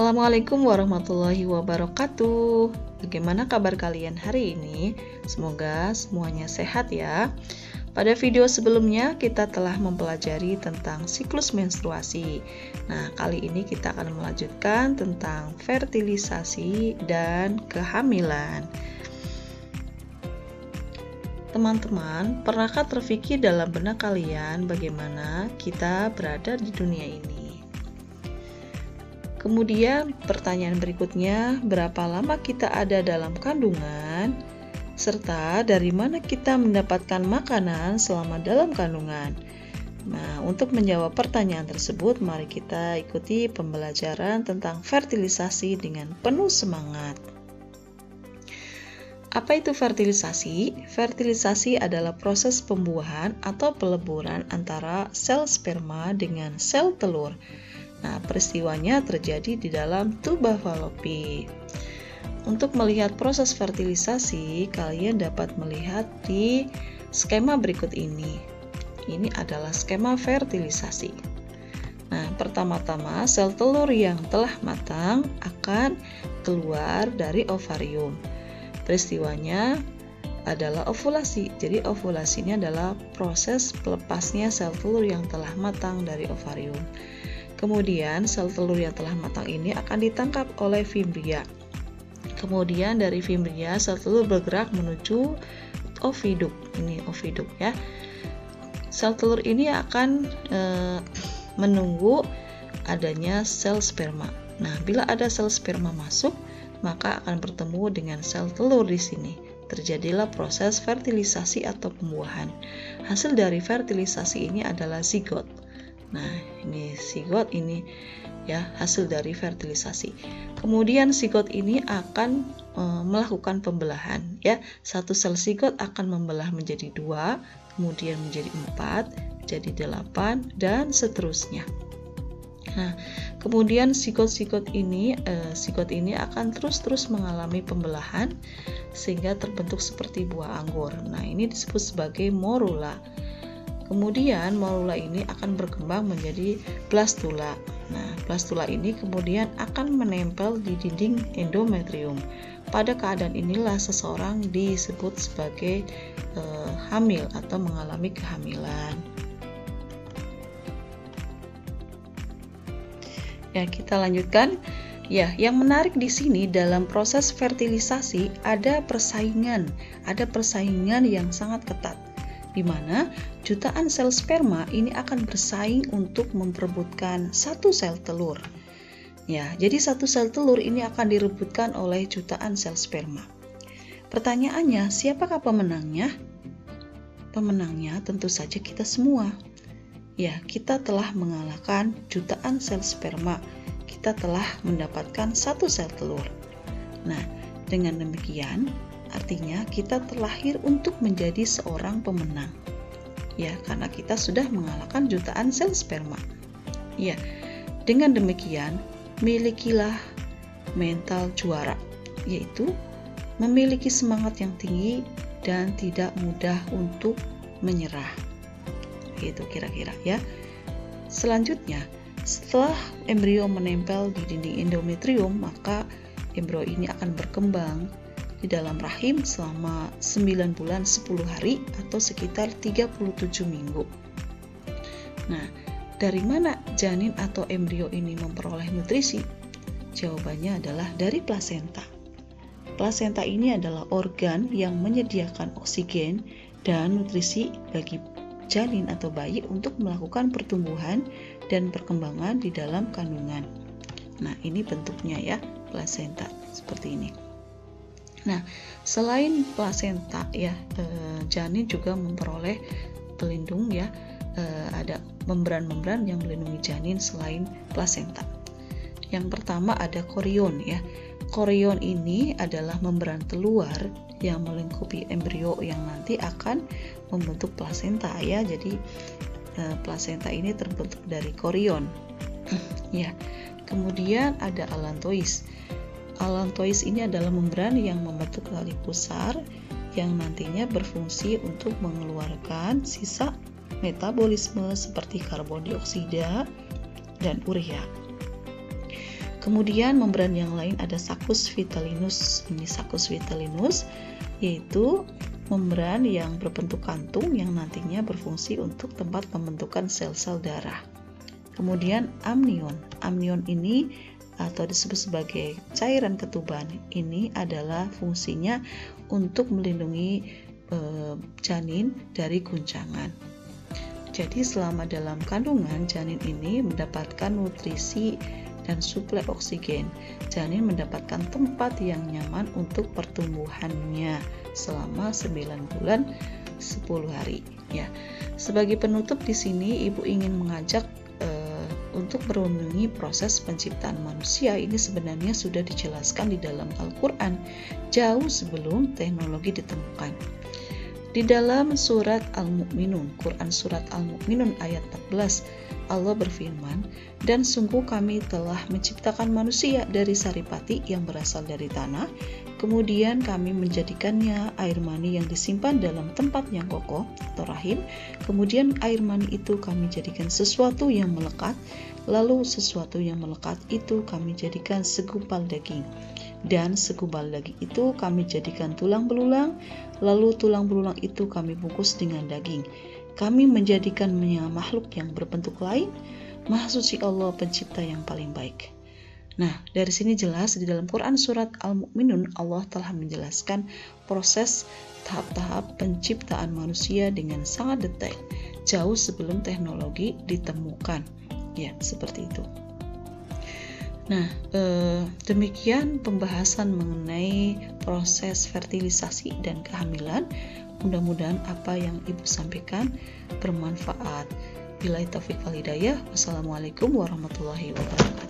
Assalamualaikum warahmatullahi wabarakatuh. Bagaimana kabar kalian hari ini? Semoga semuanya sehat ya. Pada video sebelumnya kita telah mempelajari tentang siklus menstruasi. Nah, kali ini kita akan melanjutkan tentang fertilisasi dan kehamilan. Teman-teman, pernahkah terfikir dalam benak kalian bagaimana kita berada di dunia ini? Kemudian pertanyaan berikutnya, berapa lama kita ada dalam kandungan? Serta dari mana kita mendapatkan makanan selama dalam kandungan? Nah, untuk menjawab pertanyaan tersebut, mari kita ikuti pembelajaran tentang fertilisasi dengan penuh semangat. Apa itu fertilisasi? Fertilisasi adalah proses pembuahan atau peleburan antara sel sperma dengan sel telur. Nah, peristiwanya terjadi di dalam tuba Fallopi. Untuk melihat proses fertilisasi, kalian dapat melihat di skema berikut ini. Ini adalah skema fertilisasi. Nah, pertama-tama sel telur yang telah matang akan keluar dari ovarium. Peristiwanya adalah ovulasi. Jadi ovulasi ini adalah proses pelepasnya sel telur yang telah matang dari ovarium. Kemudian sel telur yang telah matang ini akan ditangkap oleh fimbria. Kemudian dari fimbria sel telur bergerak menuju oviduk. Ini oviduk ya. Sel telur ini akan menunggu adanya sel sperma. Nah, bila ada sel sperma masuk, maka akan bertemu dengan sel telur di sini. Terjadilah proses fertilisasi atau pembuahan. Hasil dari fertilisasi ini adalah zigot. Nah, ini zigot ini ya hasil dari fertilisasi. Kemudian zigot ini akan melakukan pembelahan ya. Satu sel zigot akan membelah menjadi 2, kemudian menjadi 4, jadi 8 dan seterusnya. Nah, kemudian zigot ini akan terus mengalami pembelahan sehingga terbentuk seperti buah anggur. Nah, ini disebut sebagai morula. Kemudian morula ini akan berkembang menjadi blastula. Nah, blastula ini kemudian akan menempel di dinding endometrium. Pada keadaan inilah seseorang disebut sebagai hamil atau mengalami kehamilan. Ya, kita lanjutkan. Ya, yang menarik di sini dalam proses fertilisasi ada persaingan yang sangat ketat, di mana jutaan sel sperma ini akan bersaing untuk memperebutkan satu sel telur. Ya, jadi satu sel telur ini akan direbutkan oleh jutaan sel sperma. Pertanyaannya, siapakah pemenangnya? Pemenangnya tentu saja kita semua. Ya, kita telah mengalahkan jutaan sel sperma. Kita telah mendapatkan satu sel telur. Nah, dengan demikian artinya kita terlahir untuk menjadi seorang pemenang. Ya, karena kita sudah mengalahkan jutaan sel sperma. Ya, dengan demikian milikilah mental juara, yaitu memiliki semangat yang tinggi dan tidak mudah untuk menyerah. Itu kira-kira ya. Selanjutnya, setelah embrio menempel di dinding endometrium, maka embrio ini akan berkembang di dalam rahim selama 9 bulan 10 hari atau sekitar 37 minggu. Nah, dari mana janin atau embrio ini memperoleh nutrisi? Jawabannya adalah dari plasenta. Plasenta ini adalah organ yang menyediakan oksigen dan nutrisi bagi janin atau bayi untuk melakukan pertumbuhan dan perkembangan di dalam kandungan. Nah, ini bentuknya ya, plasenta seperti ini. Nah, selain plasenta ya, janin juga memperoleh pelindung ya, ada membran-membran yang melindungi janin selain plasenta. Yang pertama ada korion ya. Korion ini adalah membran teluar yang melingkupi embrio yang nanti akan membentuk plasenta ya. Jadi plasenta ini terbentuk dari korion. Ya. Kemudian ada allantois. Allantois ini adalah membran yang membentuk tali pusar yang nantinya berfungsi untuk mengeluarkan sisa metabolisme seperti karbon dioksida dan urea. Kemudian membran yang lain ada Saccus vitellinus. Ini Saccus vitellinus yaitu membran yang berbentuk kantung yang nantinya berfungsi untuk tempat pembentukan sel-sel darah. Kemudian amnion. Amnion ini atau disebut sebagai cairan ketuban ini adalah fungsinya untuk melindungi janin dari guncangan. Jadi selama dalam kandungan janin ini mendapatkan nutrisi dan suplai oksigen. Janin mendapatkan tempat yang nyaman untuk pertumbuhannya selama 9 bulan 10 hari ya. Sebagai penutup di sini ibu ingin mengajak untuk merenungi proses penciptaan manusia. Ini sebenarnya sudah dijelaskan di dalam Al-Quran jauh sebelum teknologi ditemukan. Di dalam surat Al-Mu'minun, Quran surat Al-Mu'minun ayat 14, Allah berfirman, "Dan sungguh kami telah menciptakan manusia dari saripati yang berasal dari tanah, kemudian kami menjadikannya air mani yang disimpan dalam tempat yang kokoh atau rahim, kemudian air mani itu kami jadikan sesuatu yang melekat, lalu sesuatu yang melekat itu kami jadikan segumpal daging, dan segumpal daging itu kami jadikan tulang belulang, lalu tulang belulang itu kami bungkus dengan daging. Kami menjadikannya makhluk yang berbentuk lain. Maha suci Allah pencipta yang paling baik." Nah, dari sini jelas di dalam Quran surat Al-Mu'minun Allah telah menjelaskan proses tahap-tahap penciptaan manusia dengan sangat detail, jauh sebelum teknologi ditemukan. Ya, seperti itu. Nah, demikian pembahasan mengenai proses fertilisasi dan kehamilan. Mudah-mudahan apa yang Ibu sampaikan bermanfaat. Billahi taufiq wal hidayah. Wassalamualaikum warahmatullahi wabarakatuh.